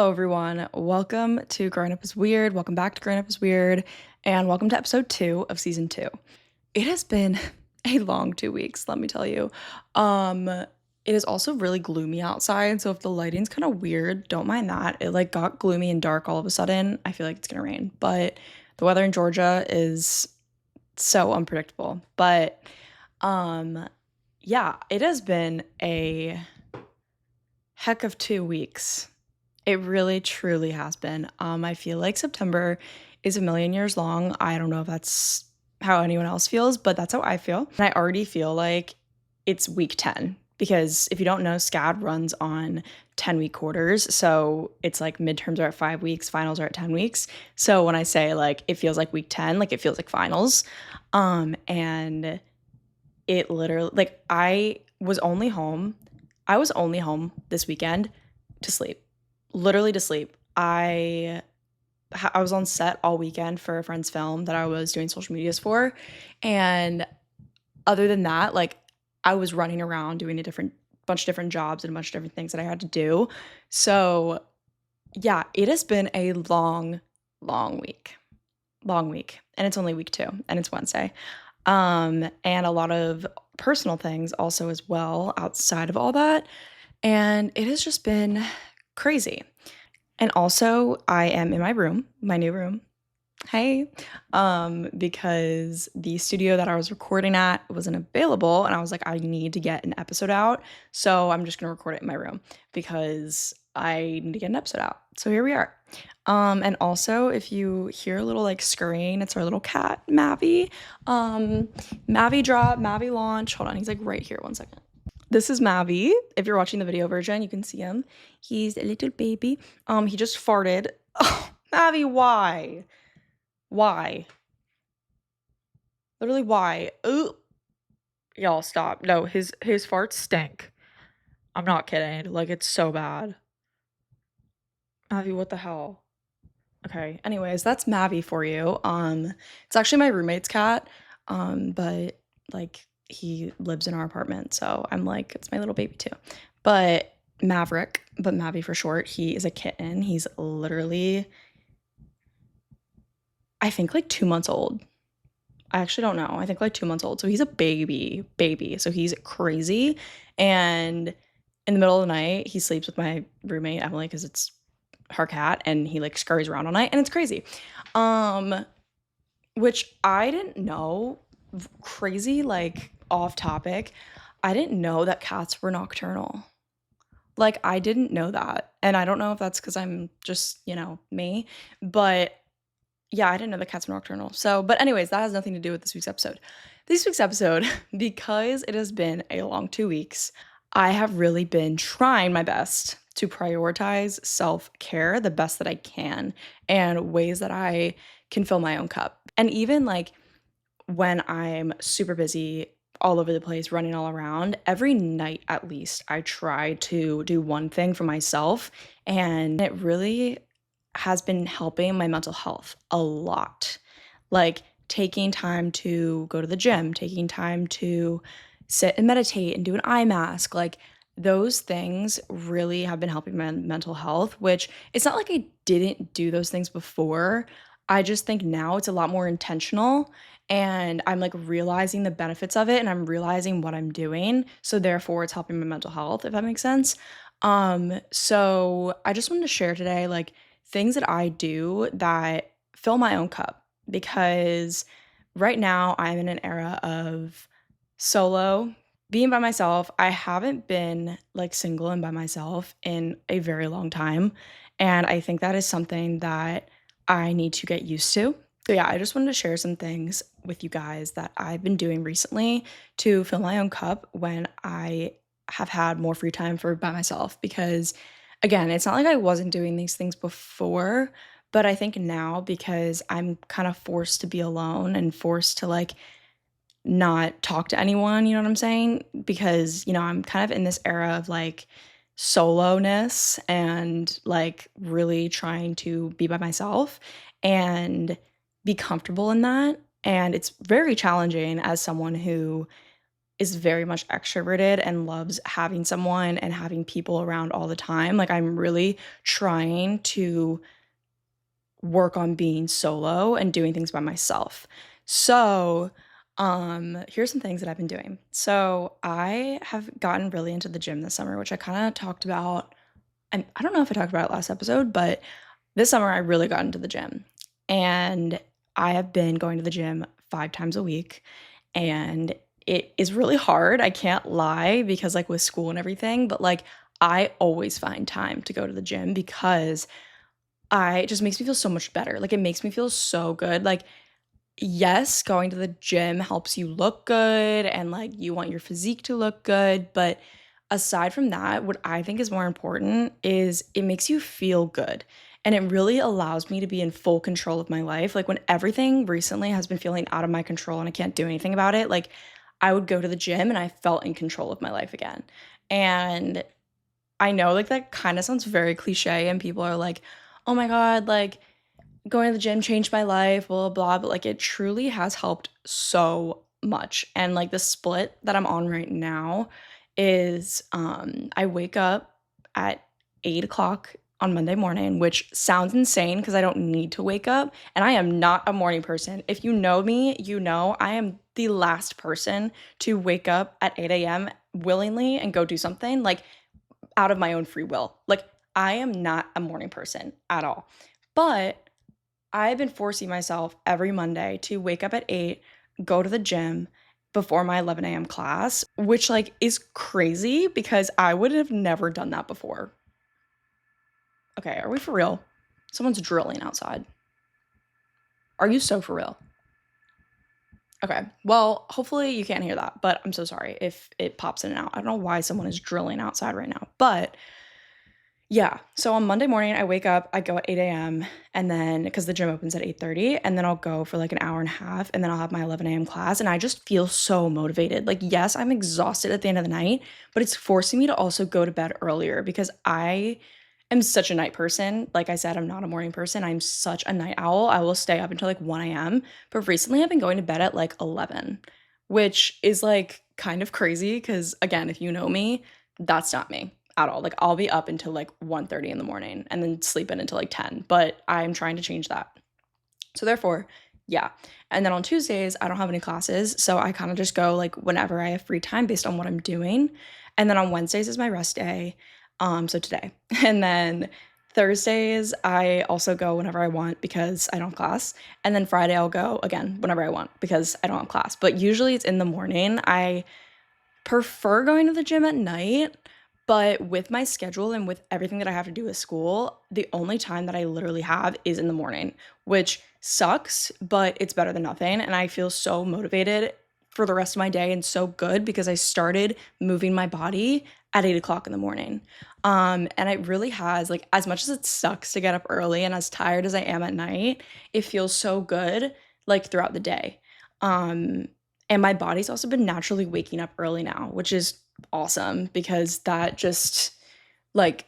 Hello, everyone. Welcome to Growing Up is Weird. Welcome back to Growing Up is Weird. And welcome to episode 2 of season 2. It has been a long 2 weeks, let me tell you. It is also really gloomy outside. So if the lighting's kind of weird, don't mind that. It got gloomy and dark all of a sudden. I feel like it's going to rain. But the weather in Georgia is so unpredictable. But yeah, it has been a heck of 2 weeks. It really, truly has been. I feel like September is a million years long. I don't know if that's how anyone else feels, but that's how I feel. And I already feel like it's week 10 because if you don't know, SCAD runs on 10-week quarters. So it's like midterms are at 5 weeks, finals are at 10 weeks. So when I say it feels like week 10, it feels like finals. And it literally, I was only home this weekend to sleep. Literally to sleep. I was on set all weekend for a friend's film that I was doing social medias for, and other than that, I was running around doing a bunch of different jobs and a bunch of different things that I had to do. So yeah, it has been a long week, and it's only week 2, and it's Wednesday, and a lot of personal things also as well outside of all that, and it has just been crazy. And also, I am in my room, my new room. Hey, because the studio that I was recording at wasn't available, and I was like, I need to get an episode out, so I'm just gonna record it in my room because I need to get an episode out. So here we are. And also, if you hear a little scurrying, it's our little cat, Mavi. Mavi drop, Mavi launch. Hold on, he's right here. 1 second. This is Mavi. If you're watching the video version, you can see him. He's a little baby. He just farted. Oh, Mavi, why? Why? Literally, why? Ooh. Y'all, stop. No, his farts stink. I'm not kidding. It's so bad. Mavi, what the hell? Okay, anyways, that's Mavi for you. It's actually my roommate's cat. But he lives in our apartment, so I'm it's my little baby too. But Maverick, but Mavi for short, he is a kitten. He's literally, I think 2 months old. I actually don't know. I think 2 months old. So he's a baby. So he's crazy. And in the middle of the night, he sleeps with my roommate, Emily, because it's her cat, and he scurries around all night, and it's crazy. Which I didn't know. Crazy, off topic. I didn't know that cats were nocturnal. I didn't know that. And I don't know if that's because I'm just, me. But yeah, I didn't know that cats were nocturnal. So, but anyways, that has nothing to do with this week's episode. This week's episode, because it has been a long 2 weeks, I have really been trying my best to prioritize self-care the best that I can and ways that I can fill my own cup. And even when I'm super busy all over the place, running all around, every night at least, I try to do one thing for myself. And it really has been helping my mental health a lot. Taking time to go to the gym, taking time to sit and meditate and do an eye mask. Those things really have been helping my mental health, which it's not I didn't do those things before. I just think now it's a lot more intentional, and I'm realizing the benefits of it, and I'm realizing what I'm doing. So therefore it's helping my mental health, if that makes sense. So I just wanted to share today, things that I do that fill my own cup, because right now I'm in an era of solo, being by myself. I haven't been single and by myself in a very long time. And I think that is something that I need to get used to. So yeah, I just wanted to share some things with you guys that I've been doing recently to fill my own cup when I have had more free time for by myself. Because again, it's not I wasn't doing these things before, but I think now, because I'm kind of forced to be alone and forced to not talk to anyone, you know what I'm saying? Because, I'm kind of in this era of soloness and really trying to be by myself and be comfortable in that. And it's very challenging as someone who is very much extroverted and loves having someone and having people around all the time. Like, I'm really trying to work on being solo and doing things by myself. So, here's some things that I've been doing. So, I have gotten really into the gym this summer, which I kind of talked about. And I don't know if I talked about it last episode, but this summer I really got into the gym. And I have been going to the gym 5 times a week. And it is really hard. I can't lie because, like, with school and everything, but like, I always find time to go to the gym because it just makes me feel so much better. Like, it makes me feel so good. Like, yes, going to the gym helps you look good and like you want your physique to look good, but aside from that, what I think is more important is it makes you feel good. And it really allows me to be in full control of my life. Like, when everything recently has been feeling out of my control and I can't do anything about it, like, I would go to the gym and I felt in control of my life again. And I know, like, that kind of sounds very cliche and people are like, "Oh my god, like, going to the gym changed my life, blah, blah, blah," but, like, it truly has helped so much, and, like, the split that I'm on right now is, I wake up at 8 o'clock on Monday morning, which sounds insane because I don't need to wake up, and I am not a morning person. If you know me, you know I am the last person to wake up at 8 a.m. willingly and go do something, like, out of my own free will. Like, I am not a morning person at all, but I've been forcing myself every Monday to wake up at 8, go to the gym before my 11 a.m. class, which, like, is crazy because I would have never done that before. Okay, are we for real? Someone's drilling outside. Are you so for real? Okay, well, hopefully you can't hear that, but I'm so sorry if it pops in and out. I don't know why someone is drilling outside right now, but yeah. So on Monday morning, I wake up, I go at 8 a.m. and then because the gym opens at 8:30, and then I'll go for like an hour and a half, and then I'll have my 11 a.m. class, and I just feel so motivated. Like, yes, I'm exhausted at the end of the night, but it's forcing me to also go to bed earlier because I am such a night person. Like I said, I'm not a morning person. I'm such a night owl. I will stay up until like 1 a.m. But recently I've been going to bed at like 11, which is like kind of crazy because, again, if you know me, that's not me at all. Like, I'll be up until like 1:30 in the morning and then sleep in until like 10, but I'm trying to change that. So therefore, yeah. And then on Tuesdays, I don't have any classes, so I kind of just go like whenever I have free time based on what I'm doing. And then on Wednesdays is my rest day. So today. And then Thursdays, I also go whenever I want because I don't have class. And then Friday, I'll go again whenever I want because I don't have class. But usually it's in the morning. I prefer going to the gym at night, but with my schedule and with everything that I have to do with school, the only time that I literally have is in the morning, which sucks, but it's better than nothing. And I feel so motivated for the rest of my day and so good because I started moving my body at 8 o'clock in the morning. And it really has, like, as much as it sucks to get up early and as tired as I am at night, it feels so good, like, throughout the day. Um, and my body's also been naturally waking up early now, which is awesome because that just, like,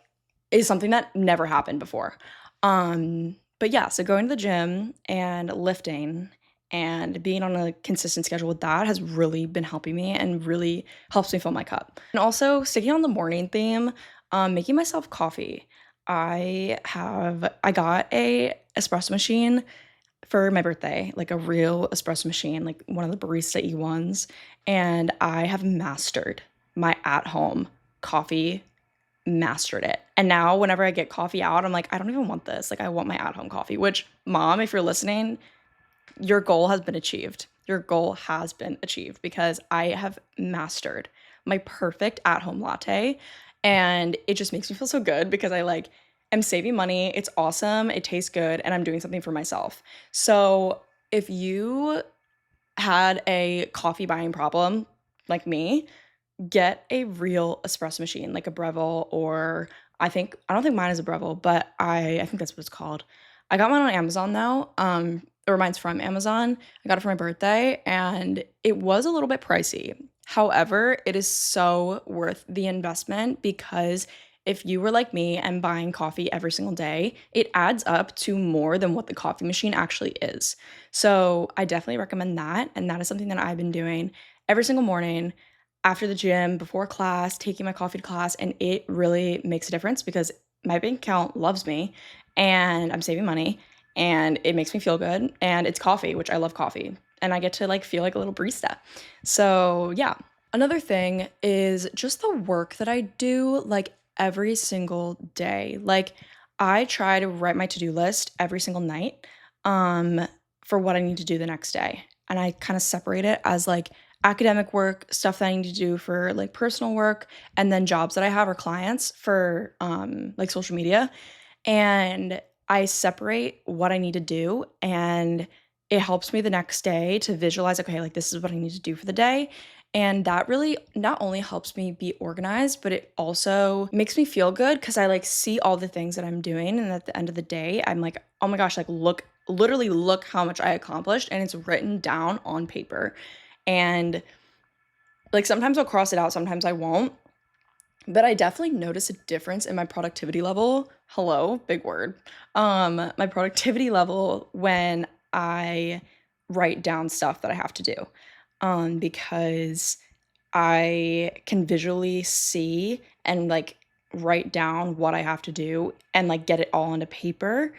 is something that never happened before. But yeah, so going to the gym and lifting and being on a consistent schedule with that has really been helping me and really helps me fill my cup. And also sticking on the morning theme, making myself coffee. I got a espresso machine for my birthday, like a real espresso machine, like one of the barista ones, and I have mastered my at-home coffee, mastered it. And now whenever I get coffee out, I'm like, I don't even want this. Like, I want my at-home coffee, which, mom, if you're listening, your goal has been achieved. Your goal has been achieved because I have mastered my perfect at-home latte, and it just makes me feel so good because I, like, am saving money. It's awesome. It tastes good, and I'm doing something for myself. So, if you had a coffee buying problem like me, get a real espresso machine, like a Breville, or I don't think mine is a Breville, but I think that's what it's called. I got mine on Amazon though. Or mine's from Amazon. I got it for my birthday and it was a little bit pricey. However, it is so worth the investment because if you were like me and buying coffee every single day, it adds up to more than what the coffee machine actually is. So I definitely recommend that. And that is something that I've been doing every single morning. after the gym, before class, taking my coffee to class, and it really makes a difference because my bank account loves me and I'm saving money and it makes me feel good and it's coffee, which I love coffee, and I get to like feel like a little barista. So, yeah. Another thing is just the work that I do like every single day. Like I try to write my to-do list every single night um for what I need to do the next day. And I kind of separate it as like academic work, stuff that I need to do for like personal work, and then jobs that I have or clients for like social media. And I separate what I need to do, and it helps me the next day to visualize, okay, like this is what I need to do for the day. And that really not only helps me be organized, but it also makes me feel good because I like see all the things that I'm doing. And at the end of the day, I'm like, oh my gosh, like look, literally look how much I accomplished. And it's written down on paper. And like sometimes I'll cross it out, sometimes I won't. But I definitely notice a difference in my productivity level. Hello, big word. My productivity level when I write down stuff that I have to do. Because I can visually see and like write down what I have to do and like get it all onto paper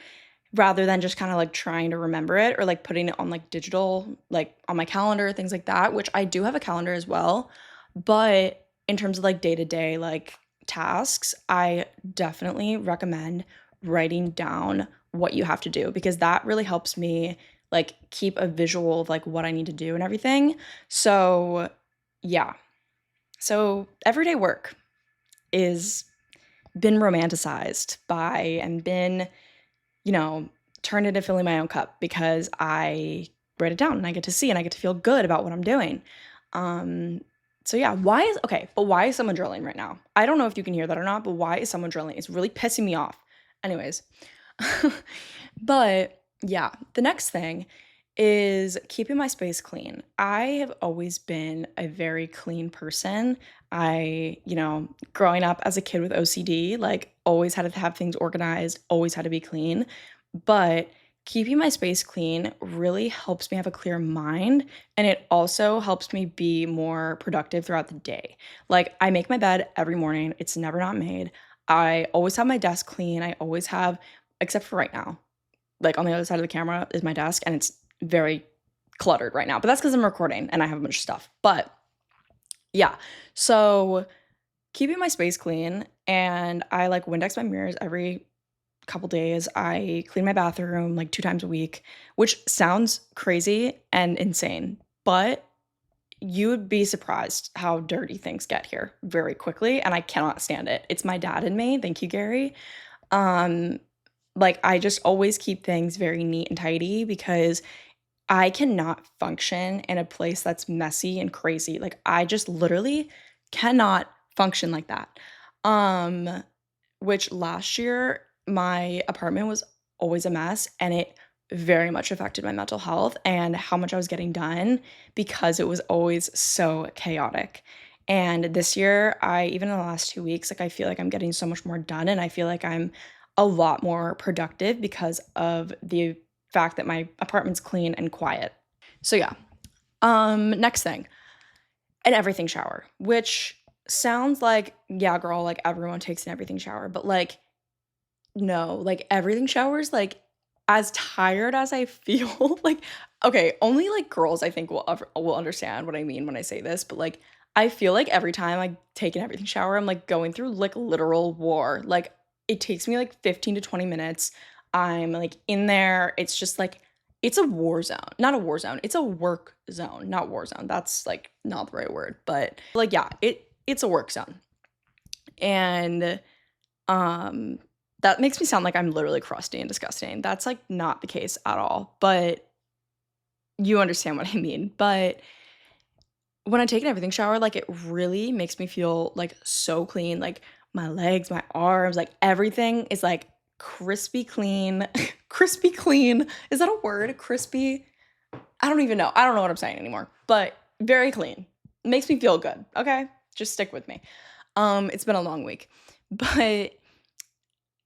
rather than just kind of like trying to remember it or like putting it on like digital, like on my calendar, things like that, which I do have a calendar as well. But in terms of like day to day like tasks, I definitely recommend writing down what you have to do because that really helps me like keep a visual of like what I need to do and everything. So, yeah. So, everyday work is been romanticized by and been you know, turn into filling my own cup because I write it down and I get to see and I get to feel good about what I'm doing. Um, so yeah, why is someone drilling right now? I don't know if you can hear that or not, but why is someone drilling? It's really pissing me off. Anyways, but yeah, the next thing is keeping my space clean. I have always been a very clean person. Growing up as a kid with OCD, like always had to have things organized, always had to be clean. But keeping my space clean really helps me have a clear mind and it also helps me be more productive throughout the day. Like I make my bed every morning, it's never not made. I always have my desk clean. I always have, except for right now, like on the other side of the camera is my desk and it's very cluttered right now. But that's because I'm recording and I have a bunch of stuff. But yeah, so keeping my space clean and I like Windex my mirrors every couple days. I clean my bathroom like 2 times a week, which sounds crazy and insane, but you would be surprised how dirty things get here very quickly, and I cannot stand it. It's my dad and me. Thank you, Gary. Um, like I just always keep things very neat and tidy because I cannot function in a place that's messy and crazy. Like I just literally cannot function like that. Um which last year my apartment was always a mess and it very much affected my mental health and how much I was getting done because it was always so chaotic. And this year, I even in the last 2 weeks, like I feel like I'm getting so much more done and I feel like I'm a lot more productive because of the fact that my apartment's clean and quiet. So yeah. Next thing, an everything shower, which sounds like, yeah, girl, like everyone takes an everything shower, but like no, like, everything showers, like, as tired as I feel, like okay, only, like, girls I think will understand what I mean when I say this, but, like, I feel like every time I take an everything shower, I'm, like, going through, like, literal war, like, it takes me, like, 15 to 20 minutes, I'm, like, in there, it's just, like it's a war zone. Not a war zone, it's a work zone, not war zone, that's, like, not the right word, but, like, yeah, it's a work zone, and um, that makes me sound like I'm literally crusty and disgusting. That's, like, not the case at all, but you understand what I mean. But when I take an everything shower, like, it really makes me feel, like, so clean, like, my legs, my arms, like, everything is, like, crispy clean. Crispy clean. Is that a word? Crispy? I don't even know. I don't know what I'm saying anymore, but very clean. Makes me feel good, okay? Just stick with me. It's been a long week. But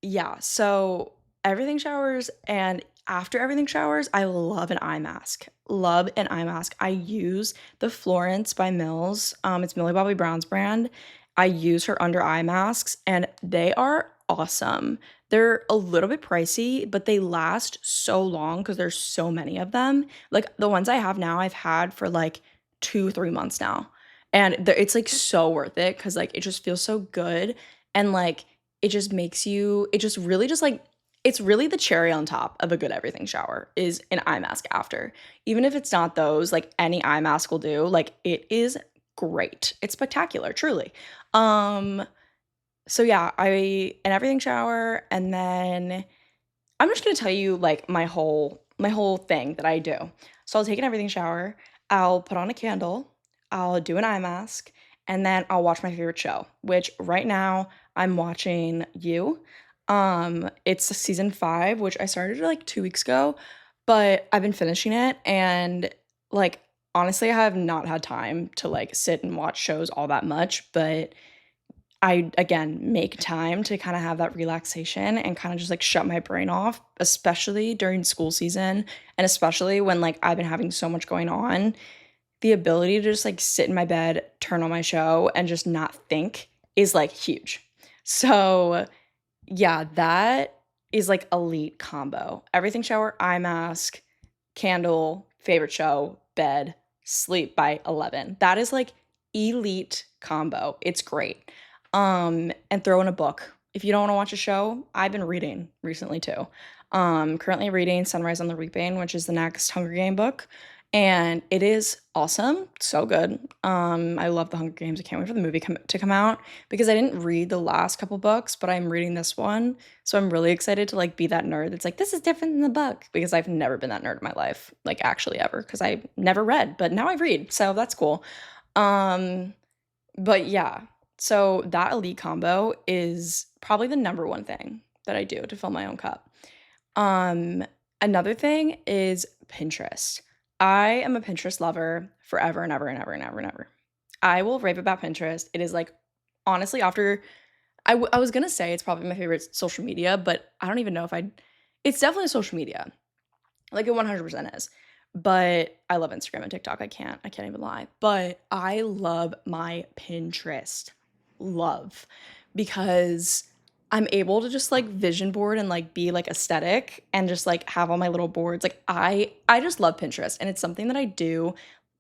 yeah, so everything showers and after everything showers, I love an eye mask. love an eye mask. I use the Florence by Mills. It's Millie Bobby Brown's brand. I use her under eye masks and they are awesome. They're a little bit pricey, but they last so long because there's so many of them. Like the ones I have now, I've had for like 2, 3 months now. And it's like so worth it because like it just feels so good. And like it just makes you, it just really just like, it's really the cherry on top of a good everything shower is an eye mask after. Even if it's not those, like any eye mask will do. Like it is great. It's spectacular, truly. Um, so yeah, an everything shower and then I'm just gonna tell you like my whole thing that I do. So I'll take an everything shower, I'll put on a candle, I'll do an eye mask, and then I'll watch my favorite show, which right now I'm watching You. It's season 5, which I started like 2 weeks ago, but I've been finishing it and like honestly, I have not had time to like sit and watch shows all that much, but I again make time to kind of have that relaxation and kind of just like shut my brain off, especially during school season and especially when like I've been having so much going on. The ability to just like sit in my bed, turn on my show, and just not think is like huge. So, yeah, that is like elite combo. Everything shower, eye mask, candle, favorite show, bed, sleep by 11. That is like elite combo. It's great. And throw in a book. If you don't want to watch a show, I've been reading recently too. Currently reading Sunrise on the Reaping, which is the next Hunger Game book, and it is awesome, so good. I love the Hunger Games. I can't wait for the movie to come out because I didn't read the last couple books, but I'm reading this one, so I'm really excited to like be that nerd that's like this is different than the book because I've never been that nerd in my life, like actually ever, because I never read, but now I read, so that's cool. Um, but yeah, so that elite combo is probably the number one thing that I do to fill my own cup. Um, Another thing is Pinterest. I am a Pinterest lover forever and ever and ever and ever and ever. I will rave about Pinterest. It is like honestly after I was gonna say it's probably my favorite social media, but I don't even know if I. It's definitely social media. Like it 100% is. But I love Instagram and TikTok. I can't even lie. But I love my Pinterest. Love. Because I'm able to just like vision board and like be like aesthetic and just like have all my little boards. Like I just love Pinterest and it's something that I do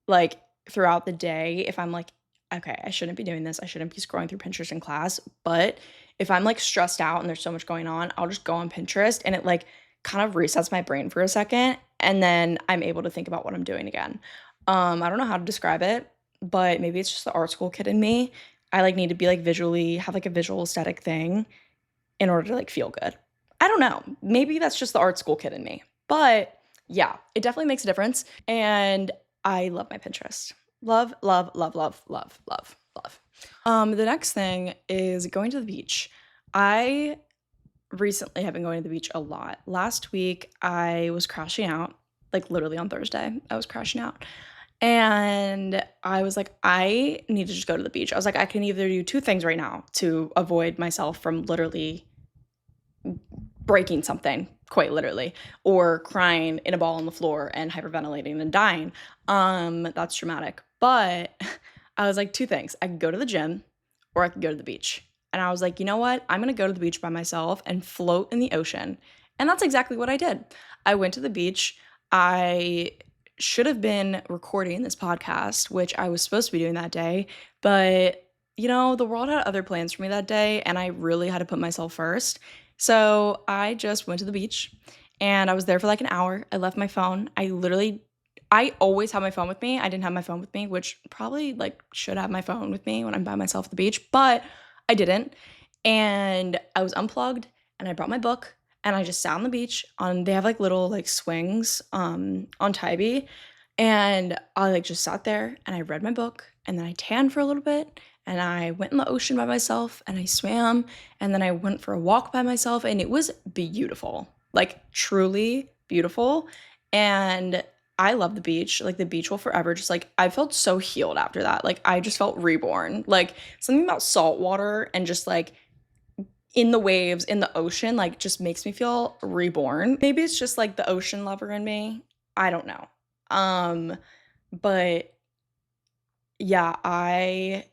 like throughout the day if I'm like okay, I shouldn't be doing this. I shouldn't be scrolling through Pinterest in class, but if I'm like stressed out and there's so much going on, I'll just go on Pinterest and it like kind of resets my brain for a second and then I'm able to think about what I'm doing again. I don't know how to describe it, but maybe it's just the art school kid in me. I like need to be like visually have like a visual aesthetic thing in order to like feel good. I don't know. Maybe that's just the art school kid in me. But yeah, it definitely makes a difference. And I love my Pinterest. Love, love, love, love, love, love, love. The next thing is going to the beach. I recently have been going to the beach a lot. Last week I was crashing out, like literally on Thursday. I was crashing out. And I was like, I need to just go to the beach. I was like, I can either do two things right now to avoid myself from literally breaking something, quite literally, or crying in a ball on the floor and hyperventilating and dying. That's dramatic. But I was like, two things. I could go to the gym or I could go to the beach. And I was like, you know what? I'm gonna go to the beach by myself and float in the ocean. And that's exactly what I did. I went to the beach. I should have been recording this podcast, which I was supposed to be doing that day, but the world had other plans for me that day, and I really had to put myself first. So I just went to the beach and I was there for like an hour. I left my phone. I always have my phone with me. I didn't have my phone with me, which probably like should have my phone with me when I'm by myself at the beach, but I didn't. And I was unplugged and I brought my book and I just sat on the beach they have like little like swings on Tybee and I like just sat there and I read my book and then I tanned for a little bit and I went in the ocean by myself and I swam and then I went for a walk by myself and it was beautiful. Like truly beautiful. And I love the beach. Like the beach will forever just like I felt so healed after that. Like I just felt reborn. Like something about salt water and just like in the waves, in the ocean, like just makes me feel reborn. Maybe it's just like the ocean lover in me. I don't know. But yeah, I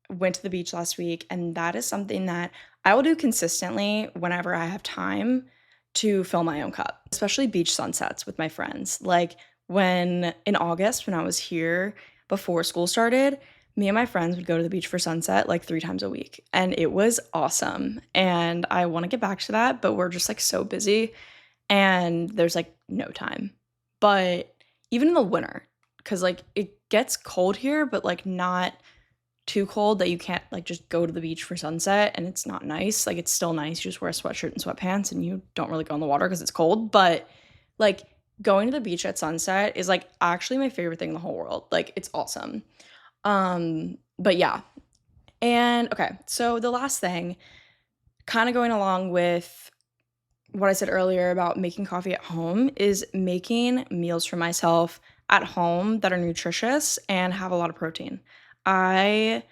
went to the beach last week, and that is something that I will do consistently whenever I have time to fill my own cup, especially beach sunsets with my friends. Like when in August, when I was here before school started, me and my friends would go to the beach for sunset like 3 times a week, and it was awesome. And I want to get back to that, but we're just like so busy and there's like no time. But even in the winter, because like it gets cold here, but like not too cold that you can't like just go to the beach for sunset and it's not nice. Like it's still nice. You just wear a sweatshirt and sweatpants and you don't really go in the water because it's cold. But like going to the beach at sunset is like actually my favorite thing in the whole world. Like it's awesome. But yeah. And okay, so the last thing, kind of going along with what I said earlier about making coffee at home, is making meals for myself at home that are nutritious and have a lot of protein. I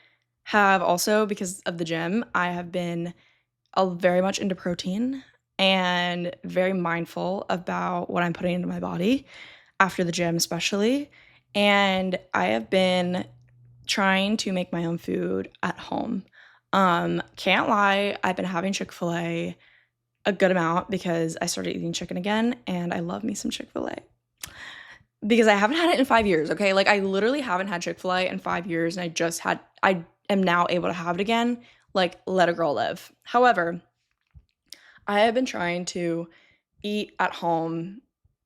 have also, because of the gym, I have been very much into protein and very mindful about what I'm putting into my body after the gym, especially. And I have been trying to make my own food at home. Can't lie, I've been having Chick-fil-A a good amount because I started eating chicken again and I love me some Chick-fil-A. Because I haven't had it in 5 years, okay? Like I literally haven't had Chick-fil-A in 5 years and I am now able to have it again. Like let a girl live. However, I have been trying to eat at home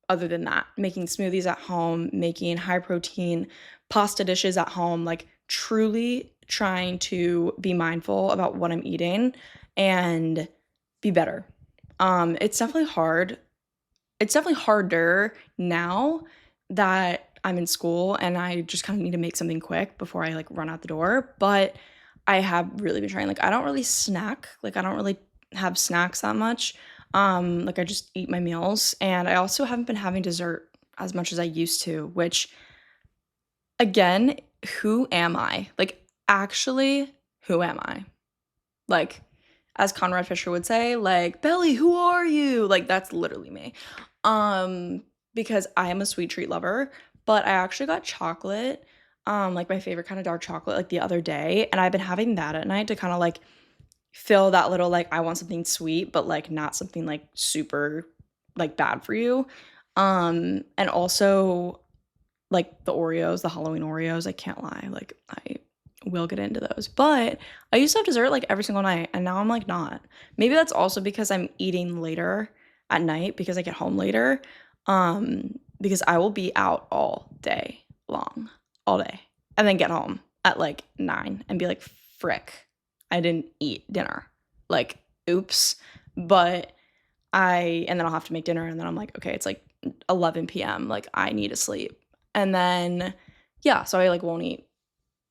other than that, making smoothies at home, making high protein pasta dishes at home, like truly trying to be mindful about what I'm eating and be better. It's definitely hard. It's definitely harder now that I'm in school and I just kind of need to make something quick before I like run out the door. But I have really been trying. Like I don't really snack. Like I don't really have snacks that much. Like I just eat my meals. And I also haven't been having dessert as much as I used to, which again, who am I? Like actually, who am I? Like as Conrad Fisher would say, like, Belly, who are you? Like, that's literally me. Because I am a sweet treat lover, but I actually got chocolate, like my favorite kind of dark chocolate, like the other day, and I've been having that at night to kind of like fill that little, like, I want something sweet, but like not something like super like bad for you. And also like the Oreos, the Halloween Oreos, I can't lie, like I will get into those. But I used to have dessert like every single night and now I'm like not. Maybe that's also because I'm eating later at night because I get home later. Because I will be out all day long, all day. And then get home at like 9 and be like, frick, I didn't eat dinner. Like, oops. But and then I'll have to make dinner and then I'm like, okay, it's like 11 p.m. Like I need to sleep. And then, yeah, so I like won't eat.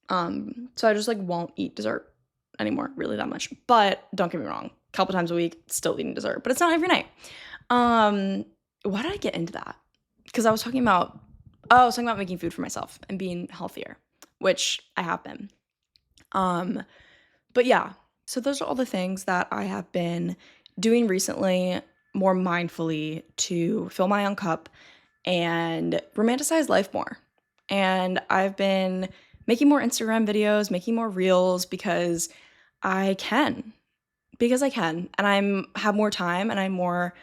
So I just like won't eat dessert anymore, really that much. But don't get me wrong, a couple times a week, still eating dessert, but it's not every night. Why did I get into that? Because I was talking about, I was talking about making food for myself and being healthier, which I have been. But yeah, so those are all the things that I have been doing recently more mindfully to fill my own cup and romanticize life more. And I've been making more Instagram videos, making more reels because I can. Because I can. And have more time and I'm more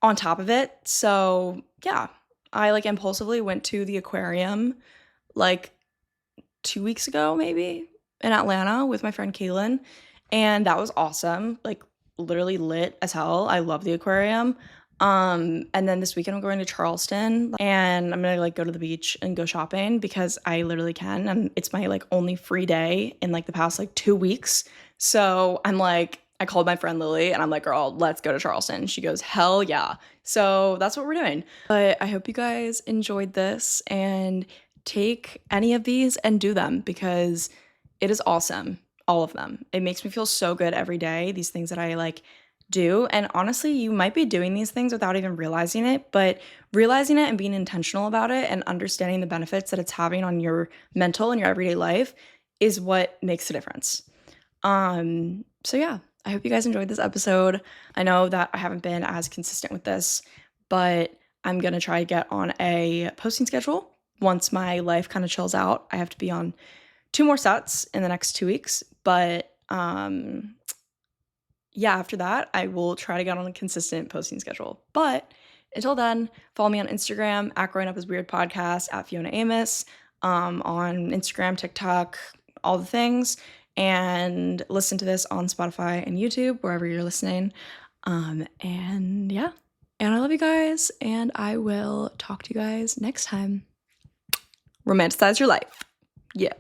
on top of it. So yeah, I like impulsively went to the aquarium like 2 weeks ago, maybe in Atlanta with my friend Kaylin. And that was awesome. Like literally lit as hell. I love the aquarium. And then this weekend I'm going to Charleston and I'm gonna like go to the beach and go shopping because I literally can. And it's my like only free day in like the past like 2 weeks. So I'm like, I called my friend Lily and I'm like, girl, let's go to Charleston. She goes, hell yeah. So that's what we're doing. But I hope you guys enjoyed this and take any of these and do them because it is awesome. All of them. It makes me feel so good every day. These things that I like do. And honestly, you might be doing these things without even realizing it, but realizing it and being intentional about it and understanding the benefits that it's having on your mental and your everyday life is what makes the difference. So yeah, I hope you guys enjoyed this episode. I know that I haven't been as consistent with this, but I'm going to try to get on a posting schedule once my life kind of chills out, I have to be on 2 more sets in the next 2 weeks. But yeah, after that, I will try to get on a consistent posting schedule. But until then, follow me on Instagram at Growing Up as Weird Podcast, at Fiona Amos, on Instagram, TikTok, all the things. And listen to this on Spotify and YouTube, wherever you're listening. And yeah, and I love you guys, and I will talk to you guys next time. Romanticize your life. Yeah.